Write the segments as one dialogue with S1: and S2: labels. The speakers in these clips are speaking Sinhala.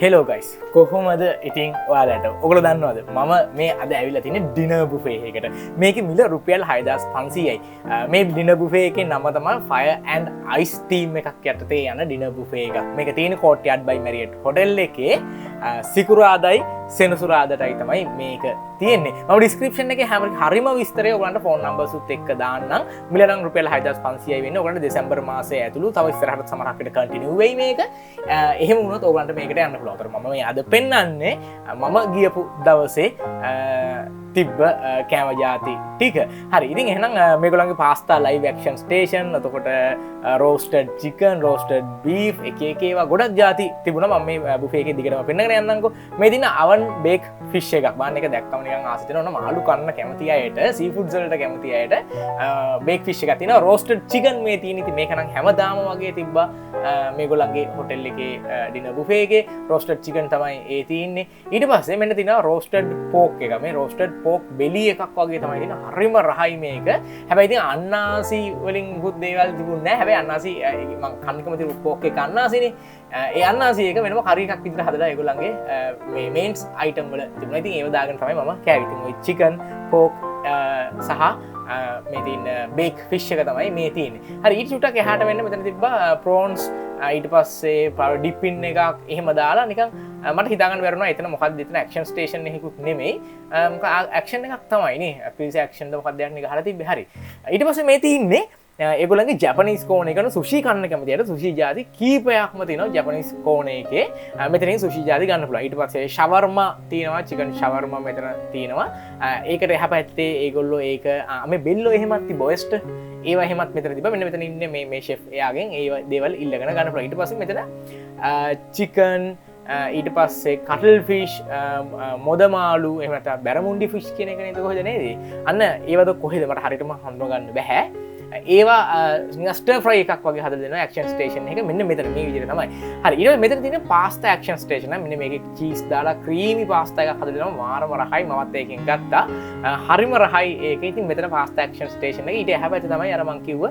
S1: හෙලෝ ගයිස් කොහොමද ඉතින් ඔයාලට ඔගල දන්නවද මම මේ අද ඇවිල තින ඩින බුෆේ එකට මේක මිල රුපියල් 6500යි මේ ඩින බුෆේ එක නම තම ෆය ඇන්ඩ් අයිස් ටීම් එකක් යටතේ යන ඩින බුෆේ එක මේක තියෙන කෝට්ටියට් බයි මැරියට් හොටෙල් එකේ සිකුරාදයි සෙනසුරාදටයි තමයි මේක තියෙන්නේ ම ඩිස්ක්‍රපෂන් එක හැම හරිම විස්තරය ඔගලන්ට ෆෝන් නම්බර්සුත් එක්ක දාන්න මිලනම් රුපියල් 6500යි වෙන්න ඔගලන්ට දෙසැම්බර් මාසයේ ඇතුළු තව ඉස්සරහට සමහරකට කන්ටිනියු වෙයි මේක එහෙම වුණොත් ඔයගලන්ට මේකට යන්න පුළුවන්. අතර මම මේ අද පෙන්නන්නේ මම ගියපු දවසේ තිබ්බ කෑම ජාති ටික. හරි. ඉතින් එහෙනම් මේගොල්ලන්ගේ පාස්තා ලයිව් ඇක්ෂන් ස්ටේෂන් එතකොට රෝස්ටඩ් චිකන්, රෝස්ටඩ් බීෆ් එක එක ඒවා ගොඩක් ජාති තිබුණා. මම මේ බුෆේ එකේ දිගටම පෙන්නගෙන යන්නම්කෝ. මේ දින අවන් බේක් ෆිෂ් එකක්. බලන්න එක දැක්කම නිකන් ආස හිතෙනවා මාළු කන්න කැමති අයට, සී ෆුඩ්ස් වලට කැමති අයට බේක් ෆිෂ් එකක් තියෙනවා. රෝස්ටඩ් චිකන් මේ තියෙන. ඉතින් මේක නම් හැමදාම වගේ තිබ්බා මේගොල්ලන්ගේ හොටෙල් එකේ ඩිනර් බුෆේ එකේ රෝස්ටඩ් චිකන් තමයි ඒ තියෙන්නේ. ඊට පස්සේ මෙන්න තියෙනවා රෝස්ටඩ් පෝක් එක. මේ රෝස්ටඩ් පෝක් බෙලි එකක් වගේ තමයි තියෙන. හරිම රහයි මේක. හැබැයි ඉතින් අන්නාසි වලින් බුත් දේවල් තිබුණේ නැහැ. හැබැයි අන්නාසි මම කන්නකම තියෙන පෝක් එක අන්නාසිනේ. ඒ අන්නාසි එක වෙනම කරි එකක් විදිහට හදලා ඒගොල්ලන්ගේ මේ මේන්ස් අයිටම් වල තිබුණා. ඉතින් ඒව දාගෙන තමයි මම කෑවේ. ඉතින් ওই චිකන් පෝක් සහ මේ තියෙන බේක් ෆිෂ් එක තමයි මේ තියෙන්නේ. හරි ඊට චුට්ටක් එහාට වෙන්න මෙතන තිබ්බා ප්‍රෝන්ස් ඊට පස්සේ ඩිපින් එකක් එහෙම දාලා නිකන් මට හිතාගන්න බැරුණා එතන මොකක්ද එතන ඇක්ෂන් ස්ටේෂන් එකකුත් නෙමෙයි මොකක් ඇක්ෂන් එකක් තමයි නේ අපිරිස ඇක්ෂන්ද මොකක්ද යන්නේ ගහලා තිබ්බේ හරි ඊට පස්සේ මේ තියෙන්නේ ඒගොල්ලන්ගේ ජැපනීස් කෝණේ කරන සුෂි කන්න කැමති අයට සුෂි ජාති කීපයක්ම තියෙනවා ජැපනීස් කෝණේ එකේ මෙතනින් සුෂි ජාති ගන්න පුළුවන් ඊට පස්සේ ෂවර්මා තියෙනවා චිකන් ෂවර්මා මෙතන තියෙනවා ඒකට එහා පැත්තේ ඒගොල්ලෝ ඒක මේ බෙල්ලෝ එහෙමත් තිබ්බ ඔයස්ටර් ඒවා එහෙමත් මෙතන තිබ්බා මෙන්න මෙතන ඉන්නේ මේ ෂෙෆ් එයාගෙන් ඒ දේවල් ඉල්ලගෙන ගන්න පුළුවන් ඊට පස්සේ මෙතන චිකන් ඊට පස්සේ කටල් ෆිෂ් මොදමාලු එහෙම නැත්නම් බැරමුන්ඩි ෆිෂ් කියන එක නේද කොහෙද නේද අන්න ඒවද කොහෙද මට හරියටම හඳුනා ගන්න බෑ ඒවා ස්ටර් ෆ්‍රයි එකක් වගේ හදලා දෙනවා ඇක්ෂන් ස්ටේෂන් එක මෙන්න මෙතන මේ විදිහට තමයි. හරි ඊට මෙතන තියෙන පාස්තා ඇක්ෂන් ස්ටේෂන් එක මෙන්න මේකේ චීස් දාලා ක්‍රීමි පාස්තා එකක් හදලා දෙනවා මාරම රහයි මමත් ඒකෙන් ගත්තා. හරිම රහයි ඒක. ඉතින් මෙතන පාස්තා ඇක්ෂන් ස්ටේෂන් එක ඊට එහා පැත්තේ තමයි අර මං කිව්ව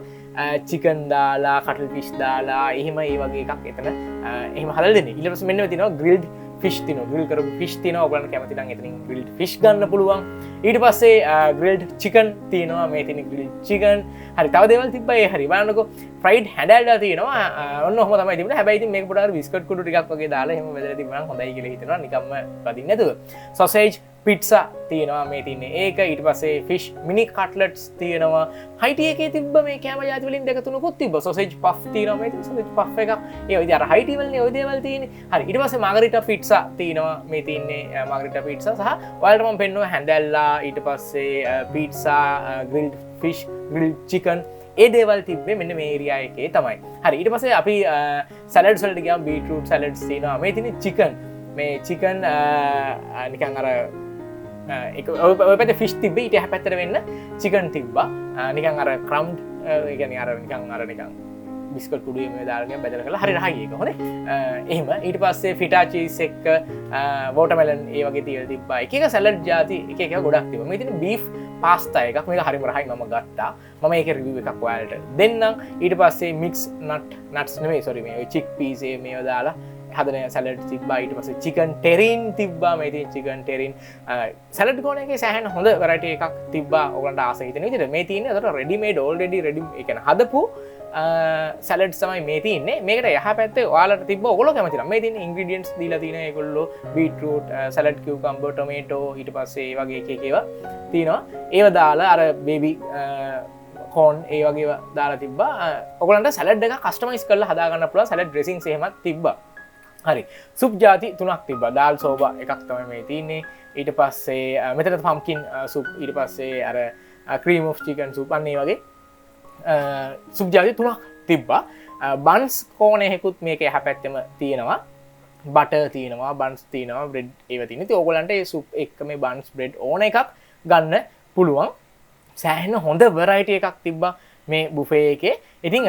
S1: චිකන් දාලා කටල් ෆිෂ් දාලා එහෙම ඒ වගේ එකක් එතන එහෙම හදලා දෙන්නේ. ඊට පස්සේ මෙන්න තියෙනවා ග්‍රිල්ඩ් ෆිෂ් තියෙනවා ග්‍රිල් කරපු ෆිෂ් තියෙනවා ඔයගලන්ට කැමති නම් එතනින් ග්‍රිල්ඩ් ෆිෂ් ගන්න පුළුවන් ඊට පස්සේ ග්‍රිල්ඩ් චිකන් තියෙනවා මේ තියෙන ග්‍රිල්ඩ් චිකන් හරි තව දේවල් තිබ්බා ඒ හරි බලන්නකෝ ෆ්‍රයිඩ් හැඩල්ලා තියෙනවා ඔන්න ඔහොම තමයි තිබුණේ හැබැයි ඉතින් මේක පොඩ්ඩක් බිස්කට් කුඩු ටිකක් වගේ දාලා එහෙම බෙදලා තිබුණා නම් හොඳයි කියලා හිතෙනවා නිකම්ම වදින්න නැතුව සොසේජ් පිට්සා තියෙනවා මේ තියන්නේ ඒක ඊට පස්සේ ෆිෂ් මිනි කට්ලට්ස් තියෙනවා හයිටි එකේ තිබ්බ මේ කෑම ජාති වලින් දෙක තුනකුත් තිබ්බ සොසේජ් පෆ් තියෙනවා මේ තියෙන සොසේජ් පෆ් එකක් ඒ විදිහ අර හයිටි වලනේ ওই දේවල් තියෙන්නේ හරි ඊට පස්සේ මාගරිටා පිට්සා තියෙනවා මේ තියන්නේ මාගරිටා පිට්සා සහ ඔයාලට මම පෙන්නුවා හැන්ඩල්ලා ඊට පස්සේ පිට්සා ග්‍රිල්ඩ් ෆිෂ් ග්‍රිල්ඩ් චිකන් ඒ දේවල් තිබ්බේ මෙන්න මේ ඒරියා එකේ තමයි හරි ඊට පස්සේ අපි සැලඩ්ස් වලට ගියාම බීට්රූට් සැලඩ්ස් තියෙනවා මේ තියෙන්නේ චිකන් මේ චිකන් නිකන් අර ඔය පැත්තේ ෆිෂ් තිබ්බේ ඊට එහා පැත්තට වෙන්න චිකන් තිබ්බා නිකන් අර ක්‍රම්ඩ් ඒ කියන්නේ අර නිකන් බිස්කට් කුඩුවේ මේ දාලා බෙදලා කරලා හරි රහයි ඒක හොඳේ එහෙම ඊට පස්සේ ෆිටා චීස් එක්ක වෝටර්මෙලන් ඒ වගේ තියලා තිබ්බා එක එක සැලඩ් ಜಾති එක එක ගොඩක් තිබ්බා මේ තියෙන බීෆ් පාස්තා එකක් මේක හරිම රහයි මම ගත්තා මම ඒකේ රිවිව් එකක් ඔයාලට දෙන්නම් ඊට පස්සේ මික්ස් නට්ස් නෙමෙයි සෝරි මේ චික් පීස් මේවා දාලා හදන සැලඩ් තිබ්බා ඊට පස්සේ චිකන් ටෙරින් තිබ්බා මේ තියෙන චිකන් ටෙරින් සැලඩ් කෝණ එකේ සෑහෙන හොඳ වෙරයිටි එකක් තිබ්බා ඔයගලන්ට ආස හිතෙන විදිහට මේ තියෙන්නේ අතට රෙඩි මේඩ් ඕල්රෙඩි රෙඩි ඒ කියන්නේ හදපු සැලඩ්ස් තමයි මේ තියෙන්නේ මේකට එහා පැත්තේ ඔයාලට තිබ්බ ඔයගොල්ලෝ කැමති නම් මේ තියෙන ඉන්ග්‍රීඩියන්ට්ස් දීලා තියෙන ඒගොල්ලෝ බීට්රූට් සැලඩ් කියුකම්බර් ටොමේටෝ ඊට පස්සේ ඒ වගේ එක එක ඒවා තියෙනවා ඒව දාලා අර බේබි කෝන් ඒ වගේ දාලා තිබ්බා ඔයගලන්ට සැලඩ් එක කස්ටමයිස් කරලා හදා ගන්න පුළුවන් සැලඩ් ඩ්‍රෙසින්ග්ස් එහෙමත් තිබ්බා හරි සුප් ජාති තුනක් තිබ්බා දාල් සෝබා එකක් තමයි මේ තියෙන්නේ ඊට පස්සේ මෙතන පම්කින් සුප් ඊට පස්සේ අර ක්‍රීම් ඔෆ් චිකන් සුප් අන්න ඒ වගේ සුප් ජාති තුනක් තිබ්බා බන්ස් කෝණයකුත් මේක එහා පැත්තෙම තියෙනවා බටර් තියෙනවා බන්ස් තියෙනවා බ්‍රෙඩ් ඒවා තියෙනවා ඉතින් ඕගොල්ලන්ට ඒ සුප් එක්ක මේ බන්ස් බ්‍රෙඩ් ඕන එකක් ගන්න පුළුවන් සෑහෙන හොඳ වෙරයිටි එකක් තිබ්බා මේ බුෆේ එකේ ඉතින්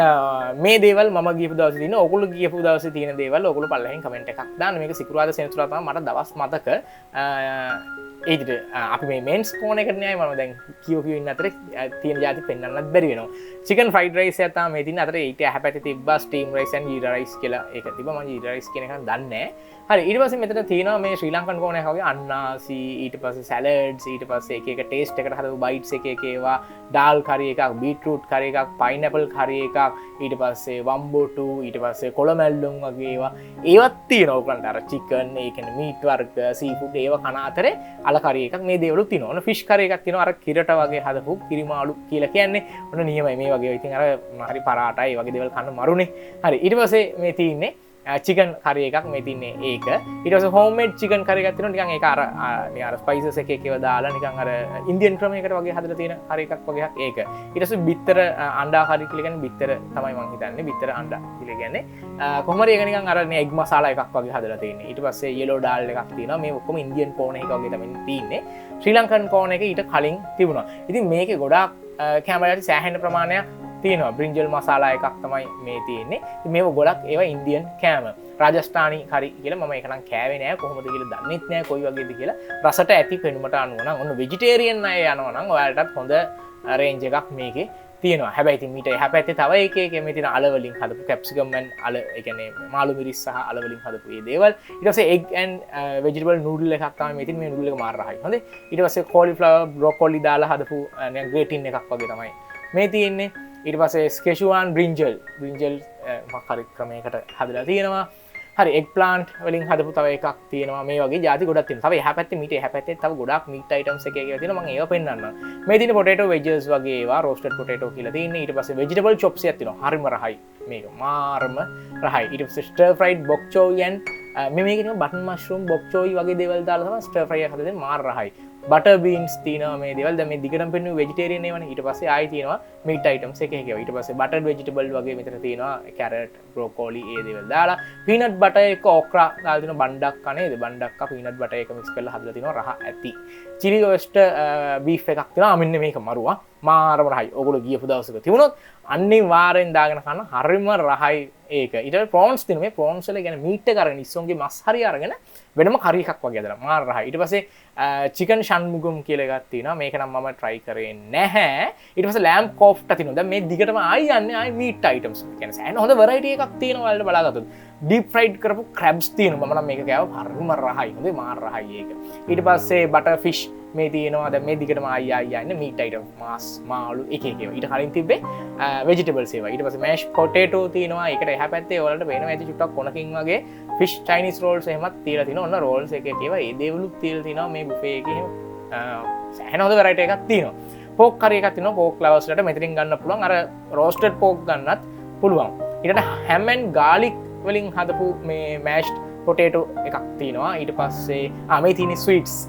S1: මේ දේවල් මම ගියපු දවසේ තියෙන ඔයගොල්ලෝ ගියපු දවසේ තියෙන දේවල් ඔයගොල්ලෝ පල්ලෙහෙන් කමෙන්ට් එකක් දාන්න. මේක සිකුරාදා සෙනසුරාදා තමයි මට දවස් මතක. ඒකට අපි මේ මෙන්ස් කෝන එකට නෑ මම දැන් කියෝ ඉන්න අතර තියෙන જાති පෙන්වන්නත් බැරි වෙනවා. චිකන් ෆ්‍රයිඩ් රයිස් එක තමයි මේ තියෙන අතර ඊට හැපැත්තේ තිබ්බා ස්ටීම් රයිස් and ජීරා රයිස් කියලා ඒක තිබ්බා. මම ජීරා රයිස් කියන එක දන්නේ නෑ. හරි ඊට පස්සේ මෙතන තියෙනවා මේ ශ්‍රී ලංකන් කෝන එක වගේ අන්නාසි ඊට පස්සේ සැලඩ්ස් ඊට පස්සේ එක එක ටේස්ට් එකට හදපු බයිට්ස් එක එක ඒවා ඩාල් කරි එකක් බීට්රූට් කරි එකක් පයිනැපල් කරි එකක් ඊට පස්සේ වම්බෝටු ඊට පස්සේ කොළමැල්ලුම් වගේ ඒවා ඒවත් තියෙනවා උකන්ට අර චිකන් ඒ කියන්නේ මීට් වර්ග සීෆුඩ් ඒවා කන අතරේ අල කරි එකක් මේ දේවලුත් තියෙනවා. ඔන්න ෆිෂ් කරි එකක් තියෙනවා අර කිරට වගේ හදපු කිරිමාළු කියලා කියන්නේ. ඔන්න නියමයි මේ වගේ. ඉතින් අර හරි පරාටයි වගේ දේවල් කන්න මරුනේ. හරි ඊට පස්සේ මේ තියෙන්නේ චිකන් කරි එකක් මේ තින්නේ ඒක. ඊට පස්සේ හෝම්මේඩ් චිකන් කරි එකක් තියෙනවා නිකන් ඒක අර ස්පයිසස් එක එකව දාලා නිකන් අර ඉන්දියන් ක්‍රමයකට වගේ හදලා තියෙන කරි එකක් වගේ ඒක. ඊට පස්සේ බිත්තර අණ්ඩා කරි කියලා කියන්නේ බිත්තර තමයි මම හිතන්නේ බිත්තර අණ්ඩා කියලා කියන්නේ. කොහොමද ඒක නිකන් අර නේ එග් මසාලා එකක් වගේ හදලා තියෙන්නේ. ඊට පස්සේ yellow dal එකක් තියෙනවා. මේ ඔක්කොම ඉන්දියන් කෝන එක වගේ තමයි තියෙන්නේ. ශ්‍රී ලංකන් කෝන එක ඊට කලින් තිබුණා. ඉතින් මේකේ ගොඩාක් කැමරාට සෑහෙන ප්‍රමාණයක් තියෙනවා. බ්‍රින්ජල් මසාලා එකක් තමයි මේ තියෙන්නේ. මේව ගොඩක් ඒවා ඉන්දියන් කෑම. රාජස්ථානි කරි කියලා මම ඒක නම් කෑවේ නෑ කොහොමද කියලා දන්නෙත් නෑ කොයි වගේද කියලා. රසට ඇති පෙනුමට අනුව නම් ඔන්න වෙජිටේරියන් අය යනවා නම් ඔයාලටත් හොඳ රේන්ජ් එකක් මේකේ තියෙනවා. හැබැයි ඉතින් මීට එහා පැත්තේ තව එක එක මේ තියෙන අල වලින් හදපු කැප්සිකම් and අල ඒ කියන්නේ මාළු මිරිස් සහ අල වලින් හදපු මේ දේවල්. ඊට පස්සේ egg and vegetable noodle එකක් තමයි මේ තියෙන. මේ noodle එක මාර රහයි. හොඳේ. ඊට පස්සේ cauliflower broccoli දාලා හදපු ග්‍රේටින් එකක් වගේ තමයි මේ තියෙන්නේ. ඊට පස්සේ ස්කෙෂුවාන් බ්‍රින්ජල් මක්හරි ක්‍රමයකට හදලා තියෙනවා. හරි එග් ප්ලාන්ට් වලින් හදපු තව එකක් තියෙනවා. මේ වගේ ಜಾති ගොඩක් තියෙනවා. තව එහා පැත්තේ මීට එහා පැත්තේ තව ගොඩක් මීට් අයිටම්ස් එක එක තියෙනවා. මම ඒවා පෙන්නන්නම්. මේ තියෙන පොටේටෝ වෙජස් වගේ ඒවා රෝස්ටඩ් පොටේටෝ කියලා තියෙන්නේ. ඊට පස්සේ වෙජිටබල් චොප්ස් එකක් තියෙනවා. හරිම රහයි. මේක මාරම රහයි. ඊට පස්සේ ස්ටර් ෆ්‍රයිඩ් බොක් චෝයි and මේක නිකන් බටන් මෂ්රූම් බොක් චෝයි වගේ දේවල් දාලා තමයි ස්ටර් ෆ්‍රයි එක හදලා දෙන්නේ. මාර රහයි. බටර් බීන්ස් තියෙනවා මේ දේවල්. දැන් මේ දිගටම පෙන්නුවේ වෙජිටේරියන් ඒවානේ. ඊට පස්සේ ආයි තියෙනවා මීට් අයිටම්ස් එක එක. ඊට පස්සේ බටර්ඩ් වෙජිටබල් වගේ මෙතන තියෙනවා. කැරට්, බ්‍රොකොලි ඒ දේවල් දාලා පීනට් බටර් එක ඕක්‍රා දාලා තියෙනවා. බණ්ඩක්කා නේද? බණ්ඩක්කා පීනට් බටර් එක මික්ස් කරලා හදලා තියෙනවා. රහ ඇති. චිලි ඔයස්ටර් බීෆ් එකක් තියෙනවා. මෙන්න මේක මරුවා. මාරම රහයි. ඕගොල්ලෝ ගියපු දවසක තිබුණොත් අනිවාර්යෙන් දාගෙන කන්න හරිම රහයි ඒක. ඊට පස්සේ ප්‍රෝන්ස් තියෙනවා. මේ ප්‍රෝන්ස් වල කියන්නේ මීට් එක අරගෙන ඉස්සොන්ගේ මස් හරිය අරගෙන වෙනම කරි එකක් වගේ හදලා මාර රහයි. ඊට පස්සේ චිකන් ෂන්මුගම් කියලා එකක් තියෙනවා. මේක නම් මම try කරේ නැහැ. ඊට පස්සේ ලෑම්බ් කෝෆ්ටා තියෙනවා. දැන් මේ දිගටම ආයි යන්නේ ආයි මීට් අයිටම්ස්. කියන්නේ සෑහෙන හොඳ variety එකක් තියෙනවා ඔයාලට බලාගත්තොත්. ඩීප් ෆ්‍රයිඩ් කරපු ක්‍රැබ්ස් තියෙනවා. මම නම් මේක කෑවා හරිම රහයි. හොඳේ මාර රහයි ඒක. ඊට පස්සේ බටර් ෆිෂ් මේ තියෙනවා. දැන් මේ දිගටම ආයි ආයි යන්නේ මීට් අයිටම් මාස් මාළු එක එක ඒවා. ඊට කලින් තිබ්බේ වෙජිටබල්ස් ඒවා. ඊට පස්සේ මෑෂ් පොටේටෝ තියෙනවා. ඒකට එහා පැත්තේ ඔයාලට පේනවා ඇති චුට්ටක් කොනකින් වගේ ෆිෂ් චයිනීස් රෝල්ස් එහෙමත් තියලා තිනවා. ඔන්න රෝල්ස් එක එක ඒවා ඒ දේවලුත් තියලා තිනවා මේ බුෆේ එකේ. සෑහෙන හොඳ variety එකක් තියෙනවා. පෝක් කරි එකක් තියෙනවා. පෝක් ලවර්ස් ලට මෙතනින් ගන්න පුළුවන්. අර රෝස්ටඩ් පෝක් ගන්නත් පුළුවන්. ඊට හැම් ඇන්ඩ් ගාලික් වලින් හදපු මේ මෑෂ්ඩ් පොටේටෝ එකක් තියෙනවා. ඊට පස්සේ මේ තියෙන ස්වීට්ස්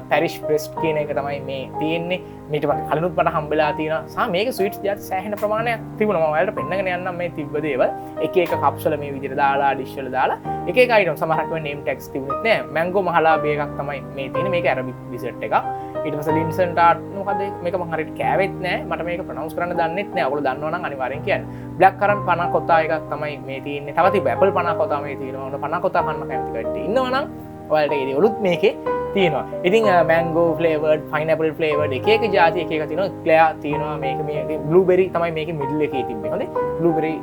S1: පැරිෂ් බ්‍රෙස්ට් කියන එක තමයි මේ තියෙන්නේ. මීට කලිනුත් මට හම්බෙලා තියෙනවා. සහ මේක ස්වීට්ස් ಜಾති සෑහෙන ප්‍රමාණයක් තිබුණා. මම ඔයාලට පෙන්නගෙන යන්නම් මේ තිබ්බ දේවල්. එක එක කප්ස් වල මේ විදිහට දාලා ඩිෂ් වල දාලා එක එක අයිටම් සමහරක් වෙන නේම් ටැග්ස් තිබුණෙත් නෑ. මැංගෝ මහලාබී එකක් තමයි මේ තියෙන්නේ. මේක ඇරබික් ඩිසර්ට් එකක්. ඊට පස්සේ ලින්සන් ටාට් මොකද මේක මම හරියට කෑවෙත් නෑ. මට මේක ප්‍රොනවුන්ස් කරන්න දන්නෙත් නෑ. ඔයගොල්ලෝ දන්නවා නම් අනිවාර්යෙන් කියන්න. බ්ලැක් කරන්ට් පනා කොතා එකක් තමයි මේ තියෙන්නේ. තව තිබ්බ ඇපල් පනා කොතා මේ තියෙනවා. ඔන්න පනා කොතා කන්න කැමති කට්ටිය ඉන්නවා නම් ඔයාලට ඒ දේවලුත් මේකේ තියෙනවා. ඉතින් මැංගෝ ෆ්ලේවර්ඩ්, පයිනැපල් ෆ්ලේවර්ඩ් එක එක જાති එක එක තියෙනවා. ක්ලෙයා තියෙනවා. මේක බ්ලූබෙරි තමයි මේකේ මිඩල් එකේ තිබ්බේ. හොඳේ. බ්ලූබෙරි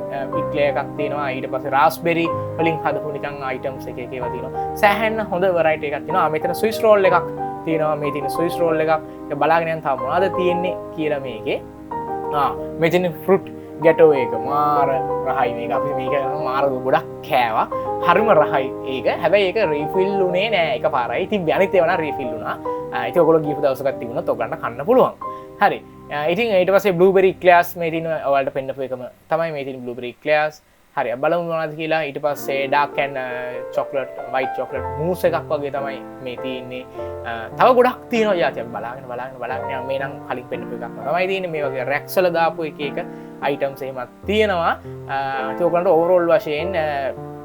S1: ක්ලෙයා එකක් තියෙනවා. ඊට පස්සේ රාස්බෙරි වලින් හදපු නිකන් අයිටම්ස් එක එක ඒවා තියෙනවා. සෑහෙන හොඳ variety එකක් තියෙනවා. මෙතන ස්විස් රෝල් එකක් තියෙනවා. මේ තියෙන ස්විස් රෝල් එකක්. ඒක බලාගෙන යන්න තව මොනවද තියෙන්නේ කියලා මේකේ. මෙතන ෆෘට් ගැටෝ එක මාර රහයි. මේක අපි මේක මාර ගොඩක් කෑවා. හරිම රහයි ඒක. හැබැයි ඒක රීෆිල් උනේ නෑ එකපාරයි. තිබ්බේ අනිත් ඒවා නම් රීෆිල් වුණා. ඉතින් ඔයගොල්ලෝ ගිහපු දවසකත් තිබුණොත් ඔයගලන්ට කන්න පුළුවන්. හරි. ඉතින් ඊට පස්සේ බ්ලූබෙරි ක්ලෑස් මේ තියෙන ඔයාලට පෙන්නපු එකම තමයි මේ තියෙන බ්ලූබෙරි ක්ලෑස්. හරි. බලමු මොනවද කියලා. ඊට පස්සේ dark and chocolate, white chocolate mousse එකක් වගේ තමයි මේ තියෙන්නේ. තව ගොඩක් තියෙනවා යාති. අපි බලාගෙන යන්න මේ නම් කලින් පෙන්නපු එකක් තමයි තියෙන්නේ. මේ වගේ රැක්ස් වල දාපු එක එක අයිටම්ස් එහෙමත් තියෙනවා. ඒක ඔයගලන්ට ඕවරෝල් වශයෙන්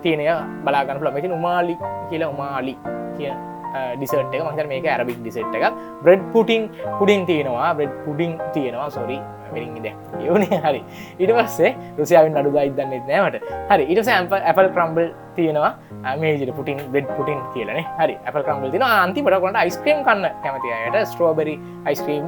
S1: තියෙනය බලාගන්න පුළුවන්. මෙතන උමාලි කියලා උමාලි කියන ඩිසර්ට් එක මම හිතන්නේ මේක ඇරබික් ඩිසර්ට් එකක් බ්‍රෙඩ් පුඩින් තියෙනවා බ්‍රෙඩ් පුඩින් තියෙනවා සෝරි වෙනින් ඉද ඒවනේ හරි ඊට පස්සේ රුසියාවෙන් අඩු ගායික් දන්නෙත් නෑ මට හරි ඊට පස්සේ ඇපල් ක්‍රම්බල් තියෙනවා මේ විදිහට පුටින් බ්‍රෙඩ් පුටින් කියලානේ හරි ඇපල් ක්‍රම්බල් තියෙනවා අන්තිමට ඔයගොල්ලන්ට අයිස්ක්‍රීම් කන්න කැමති අයට ස්ට්‍රෝබෙරි අයිස්ක්‍රීම්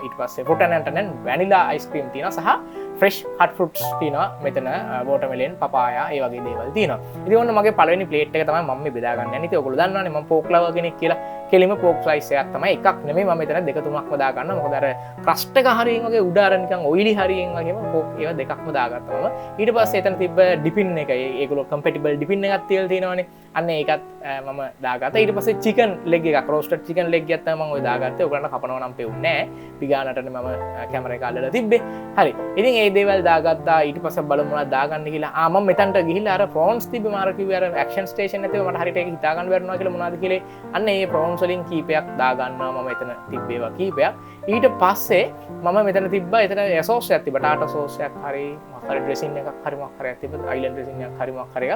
S1: ඊට පස්සේ ෆෘට් ඇන්ඩ් වැනිලා අයිස්ක්‍රීම් තියෙනවා සහ ෆ්‍රෙෂ් හට් ෆෘට්ස් තියෙනවා මෙතන වෝටර්මෙලන් පපායා ඒ වගේ දේවල් තියෙනවා ඉතින් ඔන්න මගේ පළවෙනි ප්ලේට් එක තමයි මම මේ බෙදා ගන්න යන්නේ ඉතින් ඔයගොල්ලෝ දන්නවනේ මම පෝක් ලවර් කෙනෙක් කියලා කෙලිම පෝක් ස්ලයිස් එකක් තමයි එකක් නෙමෙයි මම මෙතන දෙක තුනක්ම දා ගන්නවා මොකද අර ක්‍රස්ට් එක හරියෙන් වගේ උඩ අර නිකන් ඔයිලි හරියෙන් වගේම පෝක් ඒවා දෙකක්ම දාගත්තා මම ඊට පස්සේ එතන තිබ්බ ඩිපින් එක ඒගොල්ලෝ කම්පැටිබල් ඩිපින් එකක් තියලා තියෙනවානේ අන්න ඒකත් මම දාගත්තා ඊට පස්සේ චිකන් ලෙග් එකක් රෝස්ටඩ් චිකන් ලෙග් එකක් තමයි මම ඔය දාගත්තේ ඔයගොල්ලන්ට කපනවා නම් පෙවුන්නේ නැහැ පිගානටනේ මම කැමරා එක අල්ලලා තිබ්බේ හරි ඉතින් මේ දේවල් දාගත්තා ඊට පස්සේ බලමු මොනවද දාගන්න කියලා මම මෙතනට ගිහිල්ලා අර ප්‍රෝන්ස් තිබ්බේ මාර කිව්වේ අර ඇක්ෂන් ස්ටේෂන් එකේ මට හරියට ඒක හිතා ගන්න බැරිනවා කියලා මොනවද කියලා අන්න ඒ ප්‍රෝන්ස් වලින් කීපයක් දාගන්නවා මම එතන තිබ්බේවා කීපයක් ඊට පස්සේ මම මෙතන තිබ්බා එතන සෝස් එකක් තිබ්බා ටාටා සෝස් එකක් හරි මොකක් හරි ඩ්‍රෙසින් එකක් හරි මොකක් හරි තිබ්බා අයිලන්ඩ් ඩ්‍රෙසින් එකක් හරි මොකක් හරි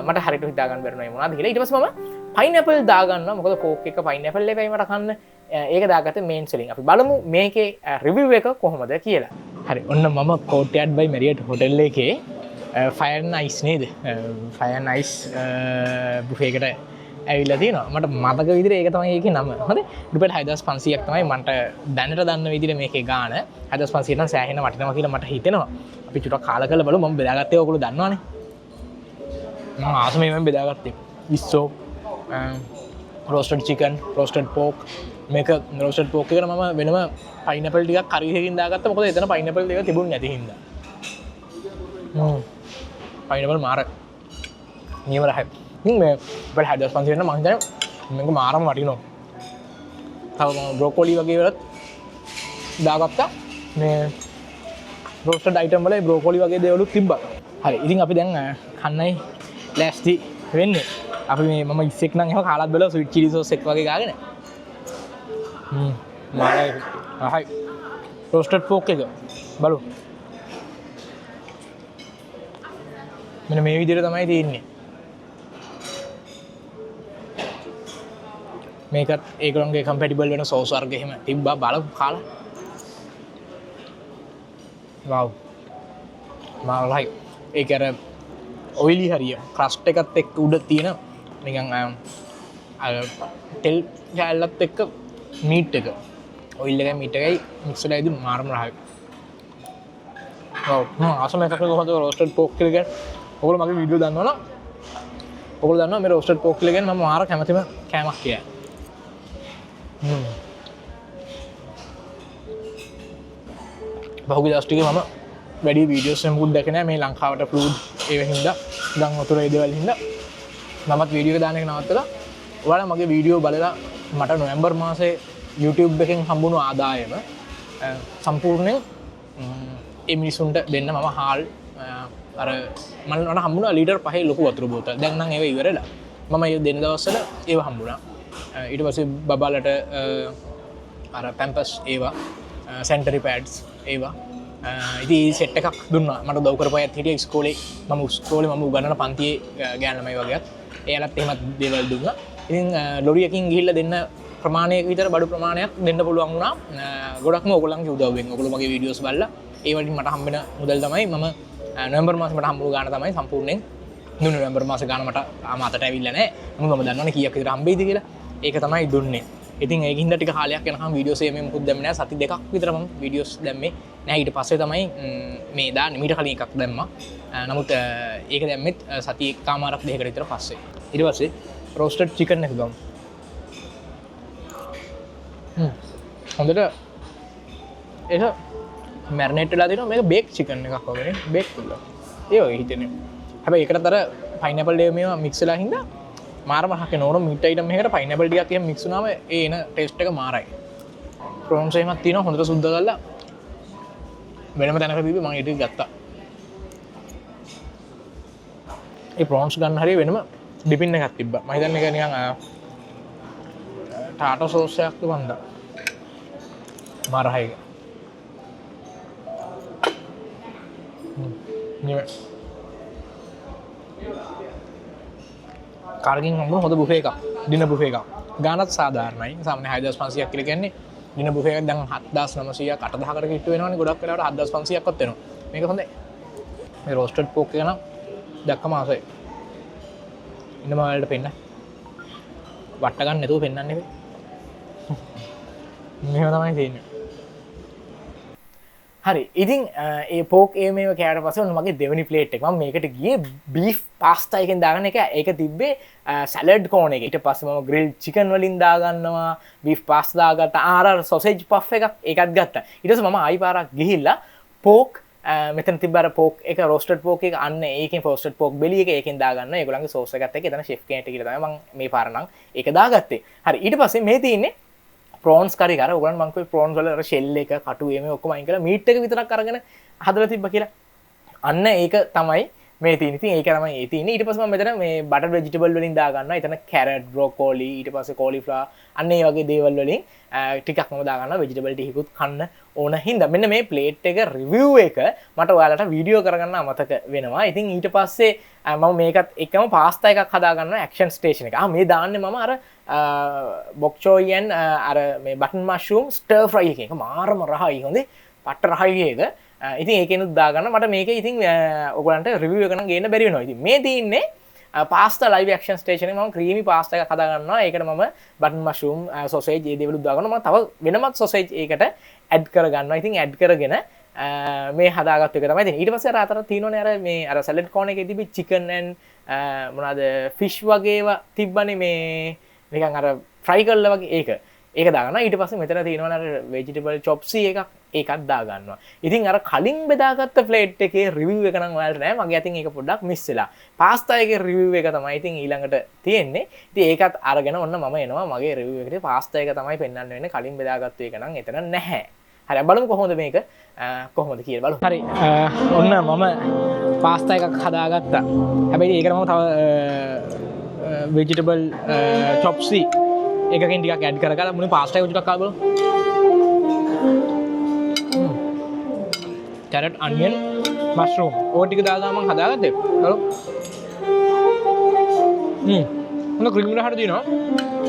S1: මට හරියට හිතා ගන්න බැරිනවා මොනවද කියලා ඊට පස්සේ මම පයිනැපල් දාගන්නවා මොකද පෝක් එක පයිනැපල් එකයි මට කන්න ඒක දාගත්තේ මේන් සෙලින් අපි බලමු මේකේ රිවිව් එක කොහොමද කියලා හරි ඔන්න මම කෝට්යාඩ් බයි මෙරියට් හොටෙල් එකේ ෆයර් ඇන්ඩ් අයිස් නේද ෆයර් ඇන්ඩ් අයිස් බුෆේ එකට ඇවිල්ලා තියෙනවා මට මතක විදිහට ඒක තමයි ඒකේ නම හරි රුපියල් 6500ක් තමයි මන්ට දැනට දන්න විදිහට මේකේ ගාණ 6500 නම් සෑහෙන වටිනවා කියලා මට හිතෙනවා අපි චුට්ටක් කාලා කරලා බලමු මම බෙදාගත්තේ ඔයගොල්ලෝ දන්නවනේ මම ආසමෙන් මම බෙදාගත්තේ ඉස්සෝ රෝස්ටඩ් චිකන් රෝස්ටඩ් පෝක් මේක රෝස්ටඩ් පෝක් එකට මම වෙනම පයිනැපල් ටිකක් කරි එකකින් දාගත්තා මොකද එතන පයිනැපල් ටික තිබුණේ නැති හින්දා පයිනැපල් මාර නියම රහයි ඉතින් මේ අපේ 6500 නම් මම හිතන්නේ මේක මාරම වටිනවා තව මම බ්‍රොකොලි වගේ වලත් දාගත්තා මේ රෝස්ටඩ් අයිටම් වල බ්‍රොකොලි වගේ දේවලුත් තිබ්බා හරි ඉතින් අපි දැන් කන්නයි ලෑස්ති වෙන්නේ අපි මේ මම ඉස්සෙක් නම් එහෙම කාලත් බලලා ස්වීට් චිලි සෝස් එක වගේ ගාගෙන මාරයි හයි රෝස්ටඩ් පෝක් එක බලමු මෙන්න මේ විදිහට තමයි තියෙන්නේ මේකත් ඒගොල්ලන්ගේ කම්පැටිබල් වෙන සෝස් වර්ග එහෙම තිබ්බා බලමු කාලා වව් මාරයි ඒක අර ඔයිලි හරිය ක්‍රස්ට් එකත් එක්ක උඩ තියෙන නිකන් තෙල් ජැල්ලත් එක්ක මීට් එක ඔයිල් එකයි මීට් එකයි මික්ස් වෙලා ඉදි මාරම රහයි ඔව් ආසම එකක් කොහොමද රෝස්ටඩ් පෝක් එක ගැන ඔයගොල්ලෝ මගේ වීඩියෝ දන්නවනම් ඔයගොල්ලෝ දන්නවා මේ රෝස්ටඩ් පෝක් එක ගැන මම මාර කැමතිම කෑමක් කියලා බහුගේ දවස් ටිකේ මම වැඩි වීඩියෝස් එකකුත් දැකේ නැහැ මේ ලංකාවට ෆ්ලූඩ් ඒව හින්දා ගම් වතුර ඒ දේවල් හින්දා මමත් වීඩියෝ එක දාන එක නවත්තලා ඔයාලා මගේ වීඩියෝ බලලා මට නොවැම්බර් මාසේ YouTube එකෙන් හම්බුණු ආදායම සම්පූර්ණයෙන් ඒ මිනිසුන්ට දෙන්න මම හාල් අර මට හම්බුණා ලීටර් 5 ලොකු වතුර බෝතල් දැන් නම් ඒව ඉවරලා මම ඒ දෙන දවස්වල ඒව හම්බුණා ඊට පස්සේ බබාලට අර පැම්පස් ඒවා සැනිටරි පැඩ්ස් ඒවා ඉතින් සෙට් එකක් දුන්නා මට උදව් කරපුවාත් හිටියා ඉස්කෝලේ මම උගන්නන පන්තියේ ගෑනු ළමයි වගේත් එයාලත් එහෙමත් දේවල් දුන්නා ඉතින් ලොරියකින් ගිහිල්ලා දෙන්න ප්‍රමාණයක විතර බඩු ප්‍රමාණයක් දෙන්න පුළුවන් වුණා ගොඩක්ම ඕගොල්ලන්ගේ උදව්වෙන් ඕගොල්ලෝ මගේ වීඩියෝස් බලලා ඒ වලින් මට හම්බෙන මුදල් තමයි මම නොවැම්බර් මාසෙ මට හම්බුණු ගාණ තමයි සම්පූර්ණයෙන් දුන්නේ නොවැම්බර් මාසේ ගාණ මට අතට ඇවිල්ලා නැහැ නමුත් මම දන්නවනේ කීයක් විතර හම්බෙයිද කියලා ඒක තමයි දුන්නේ ඉතින් ඒකින් හින්දා ටික කාලයක් යනකම් වීඩියෝස් එමේ මොකුත් දැම්මේ නැහැ සති දෙකක් විතර මම වීඩියෝස් දැම්මේ නැහැ ඊට පස්සේ තමයි මේ දාන්නේ මීට කලින් එකක් දැම්මා නමුත් ඒක දැම්මෙත් සති එකමාරක් දෙකකට විතර පස්සේ ඊට පස්සේ රෝස්ටඩ් චිකන් එක ගමු හොඳට ඒක මැරිනේට් වෙලා තියෙනවා මේක බේක් චිකන් එකක් වගේ බේක් කරලා ඒ වගේ හිතෙන්නේ හැබැයි ඒකටත් අර පයිනැපල් එක මේවා මික්ස් වෙලා හින්දා මාරම හක නෝන මීට් අයිටම් එකකට පයිනැපල් ටිකක් එහෙම මික්ස් වුණාම ඒ එන ටේස්ට් එක මාරයි ප්‍රෝන්ස් එහෙමත් තියෙනවා හොඳට සුද්ධ කරලා වෙනම තැනක බීබි මම ඊට ගත්තා ඒ ප්‍රෝන්ස් ගන්න හරිය වෙනම ඩිපින් එකක් තිබ්බා මම හිතන්නේ ඒක නිකන් ටාටා සෝස් එකක් දුවන්දා මාරයි නේ කාර්ගින් හම්බුන හොඳ බුෆේ එකක් ඩිනර් බුෆේ එකක් ගානත් සාධාරණයි. සාමාන්‍ය 6500ක් කියලා කියන්නේ දින බුෆේ එකක් දැන් 7900ක් 8000කට කිට්ටු වෙනවනේ. ගොඩක් වෙලාවට 7500ක්වත් වෙනවා. මේක හොඳයි. මේ රෝස්ටඩ් පෝක් එක නම් දැක්කම ආසයි. ඉන්න මම වලට පෙන්න. වට ගන්න නැතුව පෙන්නන්න එපේ. මෙහෙම තමයි තියෙන්නේ. හරි ඉතින් ඒ පෝක් ඒ මේව කෑවට පස්සේ ඔන්න මගේ දෙවෙනි ප්ලේට් එක මම මේකට ගියේ බීෆ් පාස්තා එකෙන් දාගන්න එක ඒක තිබ්බේ සැලඩ් කෝන් එක. ඊට පස්සේ මම ග්‍රිල්ඩ් චිකන් වලින් දාගන්නවා බීෆ් පාස්තා දාගත්තා ආර සොසේජ් පෆ් එකක් ඒකත් ගත්තා. ඊට පස්සේ මම ආයි පාරක් ගිහිල්ලා පෝක් මෙතන තිබ්බ අර පෝක් එක රෝස්ටඩ් පෝක් එක අන්න ඒකෙන් රෝස්ටඩ් පෝක් බෙලි එක ඒකෙන් දාගන්න ඒගොල්ලන්ගේ සෝස් එකත් එක්ක එතන ෂෙෆ් කෙනෙක්ට කියලා තමයි මම මේ පාර නම් ඒක දාගත්තේ. හරි ඊට පස්සේ මේ තියෙන්නේ ප්‍රෝන්ස් කරි කර ඔයගොල්ලන් මං කිව්වේ ප්‍රෝන්ස් වල අර ෂෙල් එක කටු මේ ඔක්කොම අයින් කරලා මීට් එක විතරක් අරගෙන හදලා තිබ්බා කියලා. අන්න ඒක තමයි මේ තියෙන්නේ. ඉතින් ඒක තමයි ඒ තියෙන්නේ. ඊට පස්සේ මම මෙතන මේ බටර් වෙජිටබල් වලින් දා ගන්නවා. එතන කැරට්, බ්‍රොකෝලි, ඊට පස්සේ කෝලිෆ්ලවර් අන්න ඒ වගේ දේවල් වලින් ටිකක් මම දා ගන්නවා. වෙජිටබල් ටිකකුත් කන්න ඕන හින්දා. මෙන්න මේ ප්ලේට් එක රිවිව් එක මට ඔයාලට වීඩියෝ කරගන්න අමතක වෙනවා. ඉතින් ඊට පස්සේ මම මේකත් එක්කම පාස්තා එකක් හදා ගන්නවා ඇක්ෂන් ස්ටේෂන් එක. මේ දාන්නේ මම අර බොක්චෝයියන් අර මේ බටන් මෂරූම් ස්ටර් ෆ්‍රයි එක මාරම රහයි හොඳේ පට්ට රහයි එක. ඉතින් ඒකෙනුත් දාගන්න මට මේක ඉතින් ඔයගලන්ට රිවිව් එක නම් ගේන්න බැරි වෙනවා. ඉතින් මේ තියෙන්නේ පාස්තා ලයිව් ඇක්ෂන් ස්ටේෂන් එකේ මම ක්‍රීමි පාස්තා එකක් හදා ගන්නවා. ඒකට මම බටන් මෂරූම් සොසේජ් ඒ දේවලුත් දාගන්නවා. මම තව වෙනමත් සොසේජ් ඒකට ඇඩ් කර ගන්නවා. ඉතින් ඇඩ් කරගෙන මේ හදාගත්ත එක තමයි තියෙන්නේ. ඊට පස්සේ අර අතර තියෙනවනේ අර මේ අර සැලඩ් කෝන් එකේ තිබි චිකන් ඇන් මොනවාද ෆිෂ් වගේ ඒවා තිබ්බනේ මේ නිකන් අර ෆ්‍රයි කරලා වගේ ඒක දාගන්නවා. ඊට පස්සේ මෙතන තියෙනවා අර වෙජිටබල් චොප්සි එකක් ඒකත් දාගන්නවා. ඉතින් අර කලින් බෙදාගත්ත ප්ලේට් එකේ රිවිව් එක නම් ඔයාලට නෑ. මගේ අතින් ඒක පොඩ්ඩක් මිස් වෙලා. පාස්තා එකේ රිවිව් එක තමයි ඉතින් ඊළඟට තියෙන්නේ. ඉතින් ඒකත් අරගෙන ඔන්න මම එනවා මගේ රිවිව් එකට. පාස්තා එක තමයි පෙන්වන්න වෙන්නේ. කලින් බෙදාගත්ත එක නම් එතන නැහැ. හරි බලමු කොහොමද මේක කොහොමද කියලා බලමු. හරි ඔන්න මම පාස්තා එකක් හදාගත්තා. හැබැයි ඒකට මම තව වෙජිටබල් චොප්සි එකකින් ටිකක් ඇඩ් කරගලා මුනේ පාස්තා එක ටිකක් කාලා බලමු. කැරට් අනියන් මෂරූම් ඕක ටික දාලා මම හදාගත්තේ. බලමු. මොන ක්‍රීම් වල හරි දිනවා.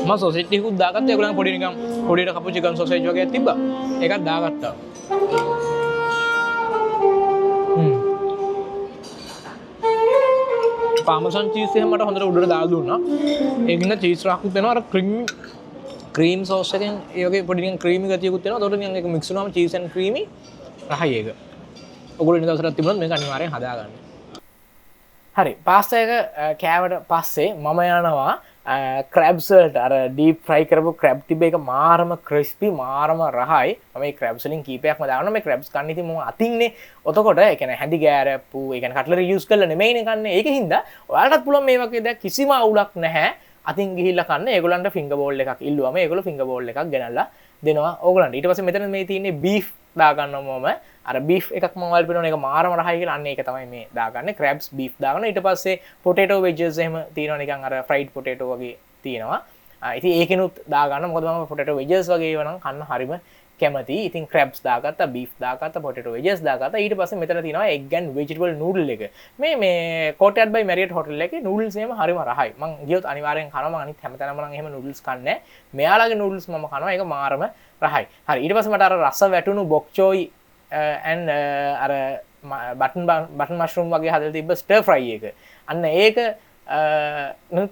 S1: මම සොසේජ් ටිකකුත් දාගත්තා. ඒගොල්ලන් පොඩි නිකන් පොඩියට කපු චිකන් සොසේජ් වගේ තිබ්බා. ඒකත් දාගත්තා. පාමසන් චීස් එක මට හොඳට උඩට දාලා දුන්නා. ඒකින්ද චීස් රාකුත් වෙනවා. අර ක්‍රීම් සෝස් එකෙන් ඒ වගේ පොඩි නිකන් ක්‍රීමි ගතියකුත් වෙනවා. ඒකට නිකන් ඒක මික්ස් වුණාම චීස් ඇන් ක්‍රීමි රහයි ඒක. ඔයගොල්ලෝ ඉන්න දවසට තිබුණොත් මේක අනිවාර්යෙන් හදාගන්න. හරි පාස්තා එක කෑවට පස්සේ මම යනවා ක්‍රැබ්ස් වලට අර ඩීප් ෆ්‍රයි කරපු ක්‍රැබ් තිබ්බ එක මාරම ක්‍රිස්පි මාරම රහයි. මම මේ ක්‍රැබ්ස් වලින් කීපයක්ම දානවා. මේ ක්‍රැබ්ස් කන්න ඉතින් මම අතින්නේ. ඔතකොට ඒ කියන්නේ හැඳි ගෑරප්පු ඒ කියන්නේ කට්ලරි යූස් කරලා නෙමෙයිනේ කන්නේ. ඒකින් හින්දා ඔයාලටත් පුළුවන් මේ වගේ දෙයක් කිසිම අවුලක් නැහැ. අතින් ගිහිල්ලා කන්න. ඒගොල්ලන්ට ෆිංගර් බෝල් එකක් ඉල්ලුවම ඒගොල්ලෝ ෆිංගර් බෝල් එකක් ගෙනල්ලා දෙනවා ඕගොල්ලන්ට. ඊට පස්සේ මෙතන මේ තියෙන්නේ බීෆ් දාගන්නවා මම. අර බීෆ් එකක් මම ඔයාලට පෙන්නන එක මාරම රහයි කියලා. අන්න ඒක තමයි මේ දාගන්නේ. ක්‍රැබ්ස් බීෆ් දාගන්න. ඊට පස්සේ පොටේටෝ වෙජස් එහෙම තියෙනවා නිකන් අර ෆ්‍රයිඩ් පොටේටෝ වගේ තියෙනවා. ඉතින් ඒකෙනුත් දාගන්න. මොකද මම පොටේටෝ වෙජස් වගේ ඒවා නම් කන්න හරිම කැමතියි. ඉතින් ක්‍රැබ්ස් දාගත්තා, බීෆ් දාගත්තා, පොටේටෝ වෙජස් දාගත්තා. ඊට පස්සේ මෙතන තියෙනවා එග් ඇන්ඩ් වෙජිටබල් නූඩල් එක. මේ කෝට්යාඩ් බයි මැරියට් හොටල් එකේ නූඩල්ස් එහෙම හරිම රහයි. මං ගියොත් අනිවාර්යෙන් කනවා. මං අනිත් හැමතැනම නම් එහෙම නූඩල්ස් කන්නේ නැහැ. මෙයාලගේ නූඩල්ස් මම කනවා. ඒක මාරම රහයි. හරි ඊට පස්සේ මට අර රස වැටුණු බොක්චෝයි and අර බටන් මෂරූම් වගේ හදලා තිබ්බ ස්ටර් ෆ්‍රයි එක. අන්න ඒක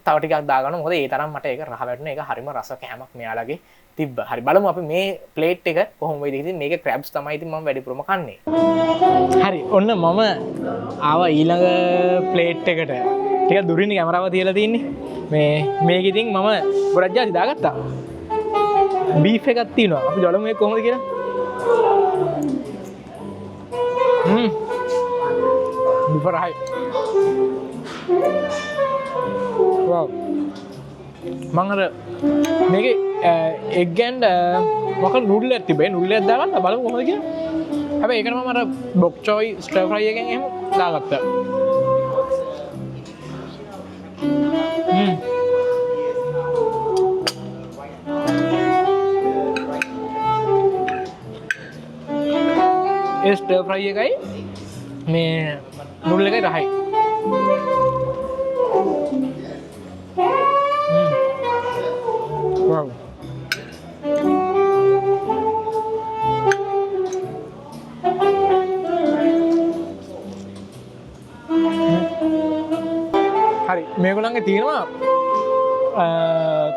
S1: තව ටිකක් දාගන්න. මොකද ඒ තරම් මට ඒක රහ වැටුණා. ඒක හරිම රස කෑමක් මෙයාලගේ තිබ්බා. හරි බලමු අපි මේ ප්ලේට් එක කොහොම වෙයිද. ඉතින් මේකේ ක්‍රැබ්ස් තමයි ඉතින් මම වැඩිපුරම කන්නේ. හරි ඔන්න මම ආවා ඊළඟ ප්ලේට් එකට. ටිකක් දුරින් කැමරාව තියලා තින්නේ. මේක ඉතින් මම ගොඩක් ජාති දාගත්තා. බීෆ් එකක් තියෙනවා. අපි බලමු මේක කොහොමද කියලා. බීෆ් රහයි. wow මම අර මේකේ එග් ඇන්ඩ් මොකක්ද නූඩල් එකක් තිබ්බේ. නූඩල් එකක් දාගන්න බලමු කොහොමද කියලා. හැබැයි ඒකට මම අර බොක් චෝයි ස්ටර් ෆ්‍රයි එකෙන් එහෙම දාගත්තා. ඒ ස්ටර් ෆ්‍රයි එකයි මේ නූඩල් එකයි රහයි.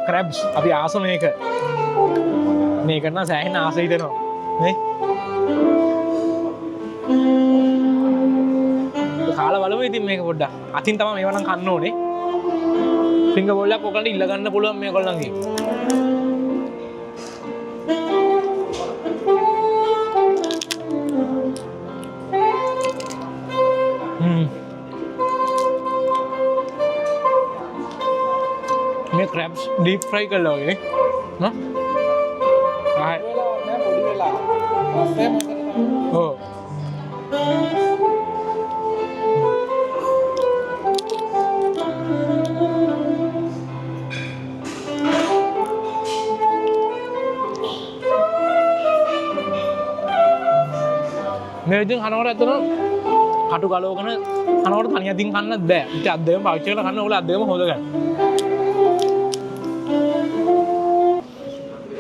S1: ක්‍රැබ්ස් අපි ආස මේක මේකරන සෑහෙන ආස හිතනවා නේ කාලා බලමු ඉතින් මේක පොඩ්ඩක් අතින් තමයි මේව නම් කන්න ඕනේ ෆින්ගර් බෝල් එකක් ඔයගලන්ට ඉල්ල ගන්න පුළුවන් මේගොල්ලන්ගේ මේ ක්‍රැබ්ස් ඩීප් ෆ්‍රයි කරලා වගේ නේ ආයි නෑ පොඩි වෙලා පස්සේ මම ඔව් මේ ඉතින් කනකොට ඇත්තටම කටු ගලවගෙන කනකොට තනිය අතින් කන්නත් බෑ. ඉතින් අත් දෙකම පාවිච්චි කරලා කන්න ඕගොල්ලෝ අත් දෙකම හොද ගන්න.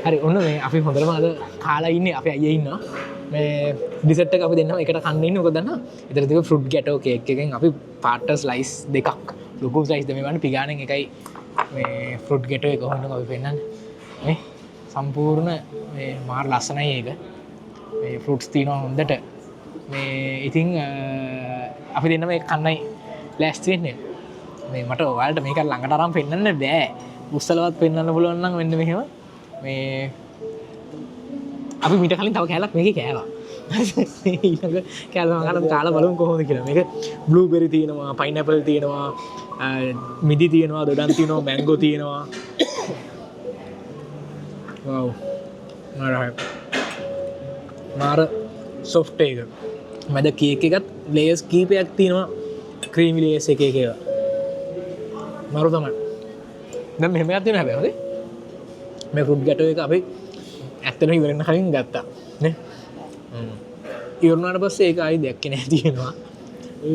S1: හරි ඔන්න මේ අපි හොඳටම අද කාලා ඉන්නේ අපේ අයියා ඉන්නවා. මේ ඩිසර්ට් එක අපි දෙන්නම එකට කන්න ඉන්නේ මොකද දන්නවද? ඊතර තිබ්බ ෆෘට් ගැටෝ කේක් එකෙන් අපි පාටර් ස්ලයිස් දෙකක් ලොකු ස්ලයිස් දෙමේ වань පිගානෙන් එකයි මේ ෆෘට් ගැටෝ එක කොහොමද අපි පෙන්නන්නේ. මේ සම්පූර්ණ මේ මාර ලස්සනයි ඒක. මේ ෆෘට්ස් තියෙනවා හොඳට. මේ ඉතින් අපි දෙන්න මේ කන්නයි ලෑස්ති වෙන්නේ. මේ මට ඔයාලට මේක ළඟට අරන් පෙන්නන්න බෑ. උස්සලවත් පෙන්නන්න පුළුවන් නම් මෙන්න මෙහෙම. මේ අපි මීට කලින් තව කෑල්ලක් මේකේ කෑවා. ඊළඟ කෑල්ල මම ගන්න කාලා බලමු කොහොමද කියලා. මේක බ්ලූබෙරි තියෙනවා, පයිනැපල් තියෙනවා, මිදි තියෙනවා, දොඩම් තියෙනවා, මැංගෝ තියෙනවා. වව්. මාර සොෆ්ට් එක. මැද කේක් එකත් ලේයර්ස් කීපයක් තියෙනවා. ක්‍රීමි ලේයර්ස් එක එක ඒවා. මාරු තමයි. දැන් මෙහෙම එකක් තියෙනවා හැබැයි හොඳේ. මේ ෆෘට් ගැටෝ එක අපි ඇත්තටම ඉවර වෙන කලින් ගත්තා නේ ඉවර වුණාට පස්සේ ඒක ආයි දැක්කේ නැහැ තියෙනවා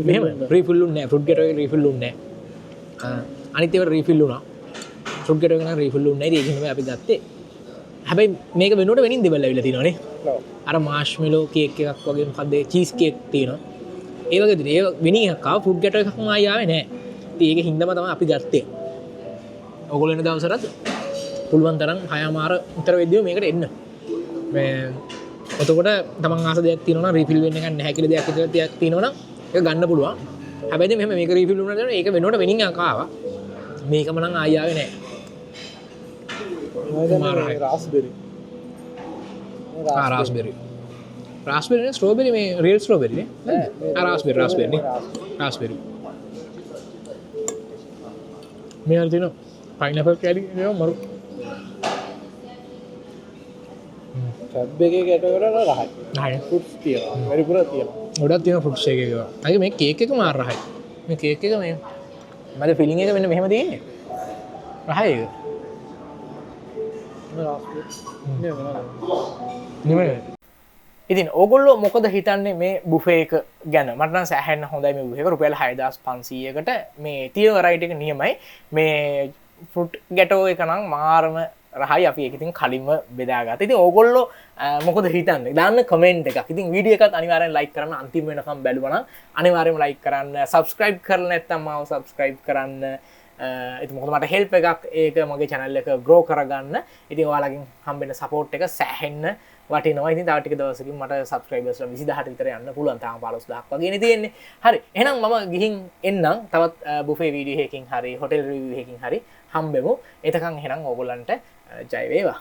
S1: මෙහෙම රීෆිල් උන්නේ නැහැ ෆෘට් ගැටෝ එක රීෆිල් උන්නේ නැහැ අනිත් ඒවා රීෆිල් වුණා ෆෘට් ගැටෝ එක නම් රීෆිල් උන්නේ නැහැ ඒකින් තමයි අපි ගත්තේ හැබැයි මේක වෙනුවට වෙනින් දෙවල් ඇවිල්ලා තියෙනවා නේ අර මාෂ්මෙලෝ කේක් එකක් වගේ මොකද්ද චීස් කේක් තියෙනවා ඒ වගේ දේ වෙනින් එකක් ආව ෆෘට් ගැටෝ එකක්ම ආයි ආවේ නැහැ ඉතින් ඒක හින්දාම තමයි අපි ගත්තේ ඔයගොල්ලෝ එන දවසට පුළුවන් තරම් 6:00 විතර වෙද්දිම මේකට එන්න. මේ එතකොට තමන් ආස දෙයක් තියෙනවා නම් රීෆිල් වෙන්න එකක් නැහැ කියලා දෙයක් විතර තියක් තියෙනවා නම් ඒක ගන්න පුළුවන්. හැබැයි මෙහෙම මේක රීෆිල් වුණාට ඒක වෙනකොට වෙනින් එකක් ආවා. මේකම නම් ආයි ආවේ නැහැ. රාස්බෙරි. රාස්බෙරි. රාස්බෙරි නේ ස්ට්‍රෝබෙරි මේ රියල් ස්ට්‍රෝබෙරි නේ. රාස්බෙරි නේ. රාස්බෙරි. මේ අර තියෙනවා පයිනැපල් කැලි නේ මරු ක්‍රැබ් එකේ ගැටවල රහයි. රහයි. ෆෘට්ස් තියෙනවා. වැඩිපුර තියෙනවා. ගොඩක් තියෙනවා ෆෘට්ස් එකේ ඒවා. අයිය මේ කේක් එක මාර රහයි. මේ කේක් එක මේ මම ෆිලිං එක මෙන්න මෙහෙම තියෙන්නේ. රහයි ඒක. ඉතින් ඕගොල්ලෝ මොකද හිතන්නේ මේ බුෆේ එක ගැන? මට නම් සෑහෙන්න හොඳයි මේ බුෆේ එක. රුපියල් 6500කට මේ තියෙන රයිට් එක නියමයි. මේ ෆෘට් ගැටෝ එක නම් මාරම රහයි අපි ඒක ඉතින් කලින්ම බෙදාගත්තා. ඉතින් ඕගොල්ලෝ මොකද හිතන්නේ? දාන්න කමෙන්ට් එකක්. ඉතින් වීඩියෝ එකත් අනිවාර්යෙන් ලයික් කරන්න අන්තිම වෙනකම් බැලුවා නම් අනිවාර්යෙන්ම ලයික් කරන්න. subscribe කරලා නැත්නම් මාව subscribe කරන්න. ඉතින් මොකද මට help එකක් ඒක මගේ channel එක grow කරගන්න. ඉතින් ඔයාලගෙන් හම්බෙන support එක සෑහෙන්න වටිනවා. ඉතින් තව ටික දවසකින් මට subscribers 20000ට විතර යන්න පුළුවන්. තාම 15000ක් වගේනේ තියෙන්නේ. හරි. එහෙනම් මම ගිහින් එන්නම්. තවත් buffet video එකකින් හරි hotel review එකකින් හරි හම්බෙමු. එතකන් එහෙනම් ඕගොල්ලන්ට ජය වේවා.